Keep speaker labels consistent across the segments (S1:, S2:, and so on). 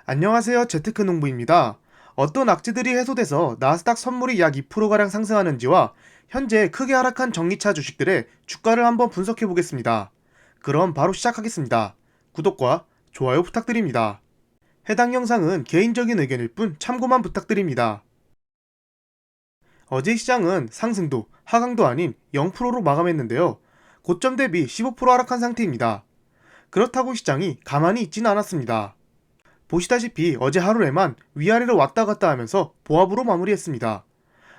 S1: 안녕하세요. 재테크 농부입니다. 어떤 악재들이 해소돼서 나스닥 선물이 약 2%가량 상승하는지와 현재 크게 하락한 전기차 주식들의 주가를 한번 분석해 보겠습니다. 그럼 바로 시작하겠습니다. 구독과 좋아요 부탁드립니다. 해당 영상은 개인적인 의견일 뿐 참고만 부탁드립니다. 어제 시장은 상승도, 하강도 아닌 0%로 마감했는데요. 고점 대비 15% 하락한 상태입니다. 그렇다고 시장이 가만히 있지는 않았습니다. 보시다시피 어제 하루에만 위아래로 왔다 갔다 하면서 보합으로 마무리했습니다.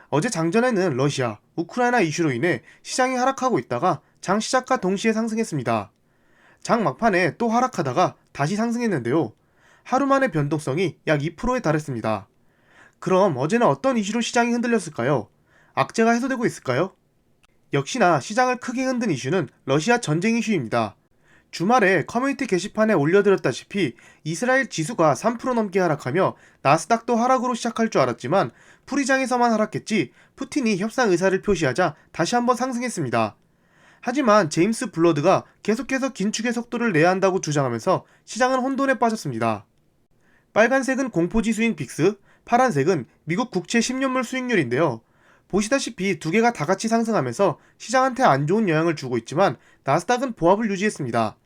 S1: 어제 장전에는 러시아, 우크라이나 이슈로 인해 시장이 하락하고 있다가 장 시작과 동시에 상승했습니다. 장 막판에 또 하락하다가 다시 상승했는데요. 하루 만의 변동성이 약 2%에 달했습니다. 그럼 어제는 어떤 이슈로 시장이 흔들렸을까요? 악재가 해소되고 있을까요? 역시나 시장을 크게 흔든 이슈는 러시아 전쟁 이슈입니다. 주말에 커뮤니티 게시판에 올려드렸다시피 이스라엘 지수가 3% 넘게 하락하며 나스닥도 하락으로 시작할 줄 알았지만 풀이장에서만 하락했지 푸틴이 협상 의사를 표시하자 다시 한번 상승했습니다. 하지만 제임스 블러드가 계속해서 긴축의 속도를 내야 한다고 주장하면서 시장은 혼돈에 빠졌습니다. 빨간색은 공포지수인 빅스, 파란색은 미국 국채 10년물 수익률인데요. 보시다시피 두 개가 다 같이 상승하면서 시장한테 안 좋은 영향을 주고 있지만 나스닥은 보합을 유지했습니다.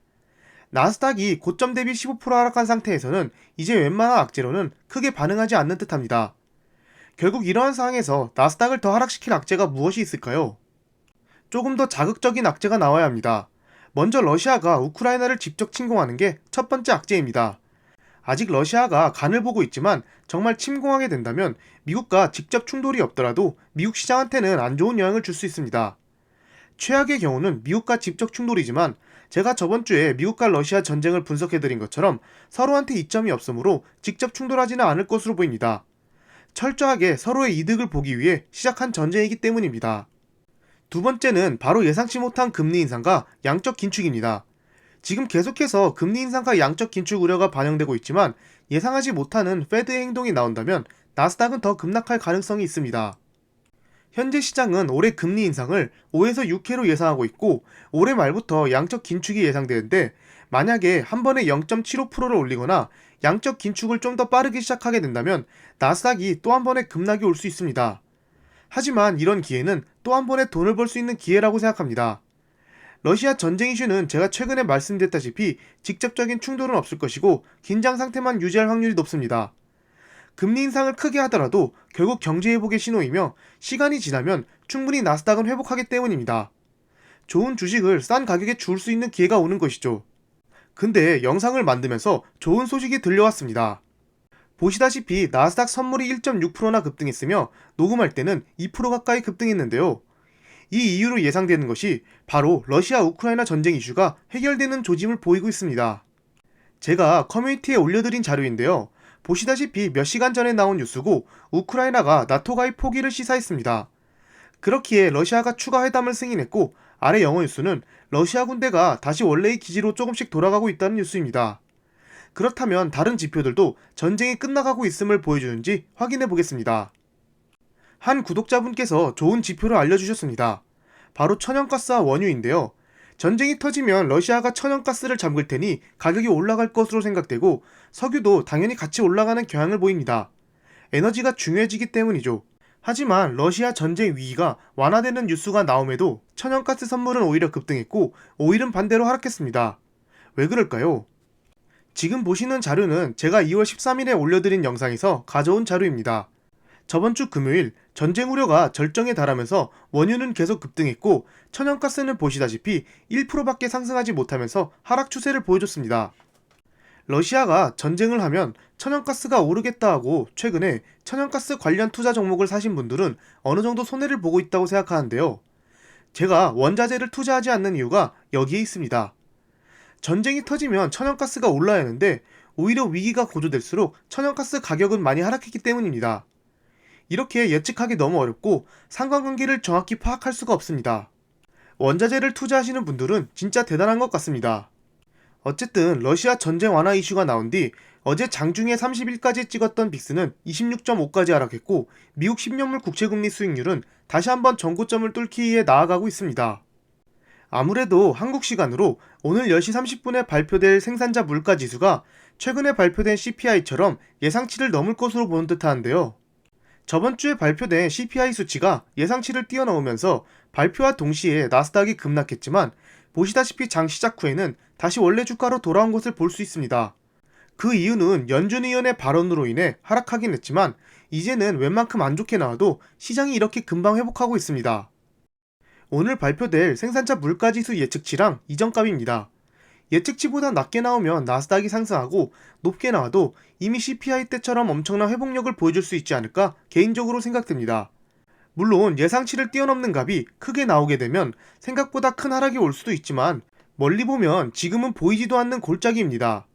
S1: 나스닥이 고점 대비 15% 하락한 상태에서는 이제 웬만한 악재로는 크게 반응하지 않는 듯합니다. 결국 이러한 상황에서 나스닥을 더 하락시킬 악재가 무엇이 있을까요? 조금 더 자극적인 악재가 나와야 합니다. 먼저 러시아가 우크라이나를 직접 침공하는 게 첫 번째 악재입니다. 아직 러시아가 간을 보고 있지만 정말 침공하게 된다면 미국과 직접 충돌이 없더라도 미국 시장한테는 안 좋은 영향을 줄 수 있습니다. 최악의 경우는 미국과 직접 충돌이지만 제가 저번 주에 미국과 러시아 전쟁을 분석해드린 것처럼 서로한테 이점이 없으므로 직접 충돌하지는 않을 것으로 보입니다. 철저하게 서로의 이득을 보기 위해 시작한 전쟁이기 때문입니다. 두 번째는 바로 예상치 못한 금리 인상과 양적 긴축입니다. 지금 계속해서 금리 인상과 양적 긴축 우려가 반영되고 있지만 예상하지 못하는 페드의 행동이 나온다면 나스닥은 더 급락할 가능성이 있습니다. 현재 시장은 올해 금리 인상을 5에서 6회로 예상하고 있고 올해 말부터 양적 긴축이 예상되는데 만약에 한 번에 0.75%를 올리거나 양적 긴축을 좀 더 빠르게 시작하게 된다면 나스닥이 또 한 번의 급락이 올 수 있습니다. 하지만 이런 기회는 또 한 번에 돈을 벌 수 있는 기회라고 생각합니다. 러시아 전쟁 이슈는 제가 최근에 말씀드렸다시피 직접적인 충돌은 없을 것이고 긴장 상태만 유지할 확률이 높습니다. 금리 인상을 크게 하더라도 결국 경제 회복의 신호이며 시간이 지나면 충분히 나스닥은 회복하기 때문입니다. 좋은 주식을 싼 가격에 줄 수 있는 기회가 오는 것이죠. 근데 영상을 만들면서 좋은 소식이 들려왔습니다. 보시다시피 나스닥 선물이 1.6%나 급등했으며 녹음할 때는 2% 가까이 급등했는데요. 이 이유로 예상되는 것이 바로 러시아 우크라이나 전쟁 이슈가 해결되는 조짐을 보이고 있습니다. 제가 커뮤니티에 올려드린 자료인데요. 보시다시피 몇 시간 전에 나온 뉴스고 우크라이나가 나토 가입 포기를 시사했습니다. 그렇기에 러시아가 추가 회담을 승인했고 아래 영어 뉴스는 러시아 군대가 다시 원래의 기지로 조금씩 돌아가고 있다는 뉴스입니다. 그렇다면 다른 지표들도 전쟁이 끝나가고 있음을 보여주는지 확인해 보겠습니다. 한 구독자분께서 좋은 지표를 알려주셨습니다. 바로 천연가스와 원유인데요. 전쟁이 터지면 러시아가 천연가스를 잠글 테니 가격이 올라갈 것으로 생각되고 석유도 당연히 같이 올라가는 경향을 보입니다. 에너지가 중요해지기 때문이죠. 하지만 러시아 전쟁 위기가 완화되는 뉴스가 나옴에도 천연가스 선물은 오히려 급등했고 오일은 반대로 하락했습니다. 왜 그럴까요? 지금 보시는 자료는 제가 2월 13일에 올려드린 영상에서 가져온 자료입니다. 저번 주 금요일 전쟁 우려가 절정에 달하면서 원유는 계속 급등했고 천연가스는 보시다시피 1%밖에 상승하지 못하면서 하락 추세를 보여줬습니다. 러시아가 전쟁을 하면 천연가스가 오르겠다 하고 최근에 천연가스 관련 투자 종목을 사신 분들은 어느 정도 손해를 보고 있다고 생각하는데요. 제가 원자재를 투자하지 않는 이유가 여기에 있습니다. 전쟁이 터지면 천연가스가 올라야 하는데 오히려 위기가 고조될수록 천연가스 가격은 많이 하락했기 때문입니다. 이렇게 예측하기 너무 어렵고 상관관계를 정확히 파악할 수가 없습니다. 원자재를 투자하시는 분들은 진짜 대단한 것 같습니다. 어쨌든 러시아 전쟁 완화 이슈가 나온 뒤 어제 장중에 30일까지 찍었던 빅스는 26.5까지 하락했고 미국 10년물 국채금리 수익률은 다시 한번 전고점을 뚫기 위해 나아가고 있습니다. 아무래도 한국 시간으로 오늘 10시 30분에 발표될 생산자 물가 지수가 최근에 발표된 CPI처럼 예상치를 넘을 것으로 보는 듯하는데요. 저번 주에 발표된 CPI 수치가 예상치를 뛰어넘으면서 발표와 동시에 나스닥이 급락했지만 보시다시피 장 시작 후에는 다시 원래 주가로 돌아온 것을 볼 수 있습니다. 그 이유는 연준 의원의 발언으로 인해 하락하긴 했지만 이제는 웬만큼 안 좋게 나와도 시장이 이렇게 금방 회복하고 있습니다. 오늘 발표될 생산자 물가지수 예측치랑 이전값입니다. 예측치보다 낮게 나오면 나스닥이 상승하고 높게 나와도 이미 CPI 때처럼 엄청난 회복력을 보여줄 수 있지 않을까 개인적으로 생각됩니다. 물론 예상치를 뛰어넘는 값이 크게 나오게 되면 생각보다 큰 하락이 올 수도 있지만 멀리 보면 지금은 보이지도 않는 골짜기입니다.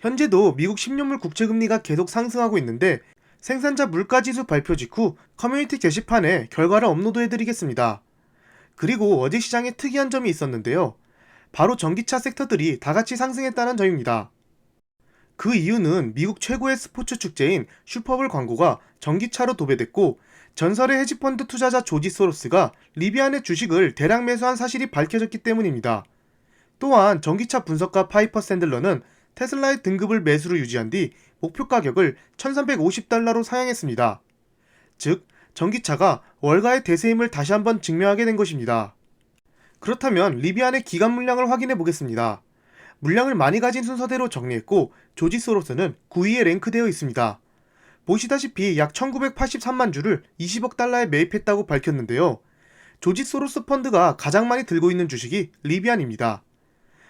S1: 현재도 미국 10년물 국채금리가 계속 상승하고 있는데 생산자 물가지수 발표 직후 커뮤니티 게시판에 결과를 업로드해드리겠습니다. 그리고 어제 시장에 특이한 점이 있었는데요. 바로 전기차 섹터들이 다같이 상승했다는 점입니다. 그 이유는 미국 최고의 스포츠 축제인 슈퍼볼 광고가 전기차로 도배됐고 전설의 헤지펀드 투자자 조지 소로스가 리비안의 주식을 대량 매수한 사실이 밝혀졌기 때문입니다. 또한 전기차 분석가 파이퍼 샌들러는 테슬라의 등급을 매수로 유지한 뒤 목표 가격을 1350달러로 상향했습니다. 즉, 전기차가 월가의 대세임을 다시 한번 증명하게 된 것입니다. 그렇다면 리비안의 기간 물량을 확인해 보겠습니다. 물량을 많이 가진 순서대로 정리했고 조지 소로스는 9위에 랭크되어 있습니다. 보시다시피 약 1983만 주를 20억 달러에 매입했다고 밝혔는데요. 조지 소로스 펀드가 가장 많이 들고 있는 주식이 리비안입니다.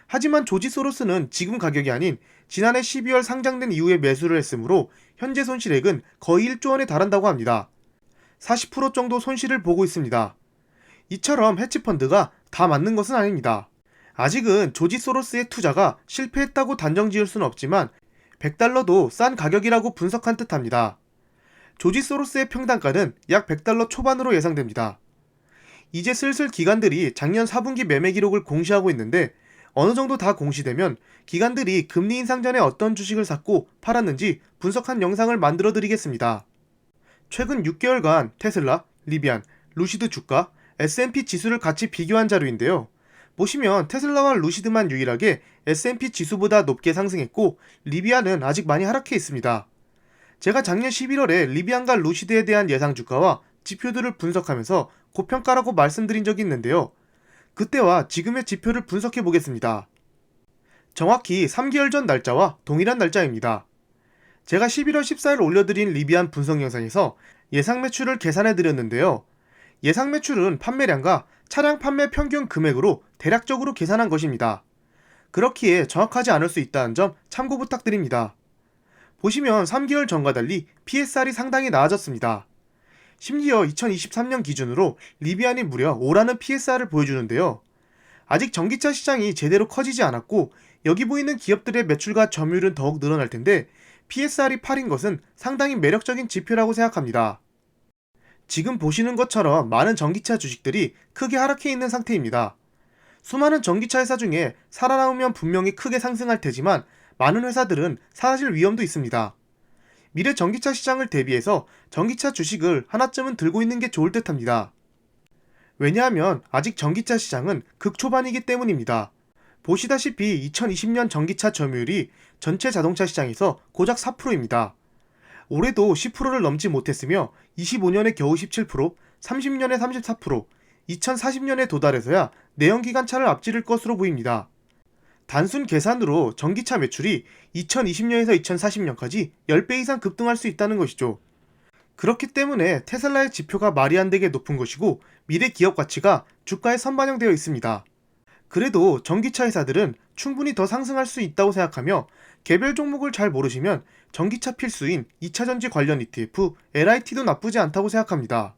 S1: 하지만 조지 소로스는 지금 가격이 아닌 지난해 12월 상장된 이후에 매수를 했으므로 현재 손실액은 거의 1조 원에 달한다고 합니다. 40% 정도 손실을 보고 있습니다. 이처럼 해치펀드가 다 맞는 것은 아닙니다. 아직은 조지 소로스의 투자가 실패했다고 단정 지을 수는 없지만 100달러도 싼 가격이라고 분석한 듯합니다. 조지 소로스의 평단가는 약 100달러 초반으로 예상됩니다. 이제 슬슬 기관들이 작년 4분기 매매 기록을 공시하고 있는데 어느 정도 다 공시되면 기관들이 금리 인상 전에 어떤 주식을 샀고 팔았는지 분석한 영상을 만들어 드리겠습니다. 최근 6개월간 테슬라, 리비안, 루시드 주가, S&P 지수를 같이 비교한 자료인데요. 보시면 테슬라와 루시드만 유일하게 S&P 지수보다 높게 상승했고 리비안은 아직 많이 하락해 있습니다. 제가 작년 11월에 리비안과 루시드에 대한 예상 주가와 지표들을 분석하면서 고평가라고 말씀드린 적이 있는데요. 그때와 지금의 지표를 분석해 보겠습니다. 정확히 3개월 전 날짜와 동일한 날짜입니다. 제가 11월 14일 올려드린 리비안 분석 영상에서 예상 매출을 계산해 드렸는데요. 예상 매출은 판매량과 차량 판매 평균 금액으로 대략적으로 계산한 것입니다. 그렇기에 정확하지 않을 수 있다는 점 참고 부탁드립니다. 보시면 3개월 전과 달리 PSR이 상당히 나아졌습니다. 심지어 2023년 기준으로 리비안이 무려 5라는 PSR을 보여주는데요. 아직 전기차 시장이 제대로 커지지 않았고 여기 보이는 기업들의 매출과 점유율은 더욱 늘어날 텐데 PSR이 8인 것은 상당히 매력적인 지표라고 생각합니다. 지금 보시는 것처럼 많은 전기차 주식들이 크게 하락해 있는 상태입니다. 수많은 전기차 회사 중에 살아남으면 분명히 크게 상승할 테지만 많은 회사들은 사라질 위험도 있습니다. 미래 전기차 시장을 대비해서 전기차 주식을 하나쯤은 들고 있는 게 좋을 듯 합니다. 왜냐하면 아직 전기차 시장은 극초반이기 때문입니다. 보시다시피 2020년 전기차 점유율이 전체 자동차 시장에서 고작 4%입니다. 올해도 10%를 넘지 못했으며 25년에 겨우 17%, 30년에 34%, 2040년에 도달해서야 내연기관차를 앞지를 것으로 보입니다. 단순 계산으로 전기차 매출이 2020년에서 2040년까지 10배 이상 급등할 수 있다는 것이죠. 그렇기 때문에 테슬라의 지표가 말이 안 되게 높은 것이고 미래 기업 가치가 주가에 선반영되어 있습니다. 그래도 전기차 회사들은 충분히 더 상승할 수 있다고 생각하며 개별 종목을 잘 모르시면 전기차 필수인 2차전지 관련 ETF, LIT도 나쁘지 않다고 생각합니다.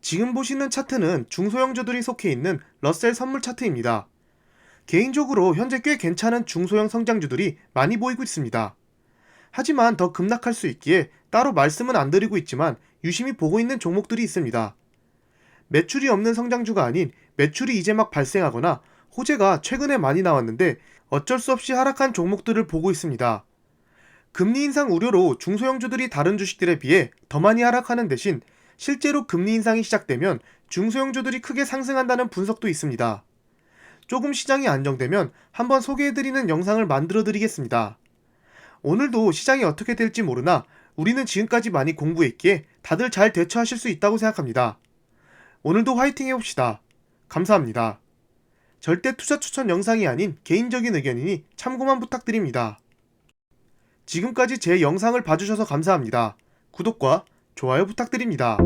S1: 지금 보시는 차트는 중소형주들이 속해 있는 러셀 선물 차트입니다. 개인적으로 현재 꽤 괜찮은 중소형 성장주들이 많이 보이고 있습니다. 하지만 더 급락할 수 있기에 따로 말씀은 안 드리고 있지만 유심히 보고 있는 종목들이 있습니다. 매출이 없는 성장주가 아닌 매출이 이제 막 발생하거나 호재가 최근에 많이 나왔는데 어쩔 수 없이 하락한 종목들을 보고 있습니다. 금리 인상 우려로 중소형주들이 다른 주식들에 비해 더 많이 하락하는 대신 실제로 금리 인상이 시작되면 중소형주들이 크게 상승한다는 분석도 있습니다. 조금 시장이 안정되면 한번 소개해드리는 영상을 만들어 드리겠습니다. 오늘도 시장이 어떻게 될지 모르나 우리는 지금까지 많이 공부했기에 다들 잘 대처하실 수 있다고 생각합니다. 오늘도 화이팅 해봅시다. 감사합니다. 절대 투자 추천 영상이 아닌 개인적인 의견이니 참고만 부탁드립니다. 지금까지 제 영상을 봐주셔서 감사합니다. 구독과 좋아요 부탁드립니다.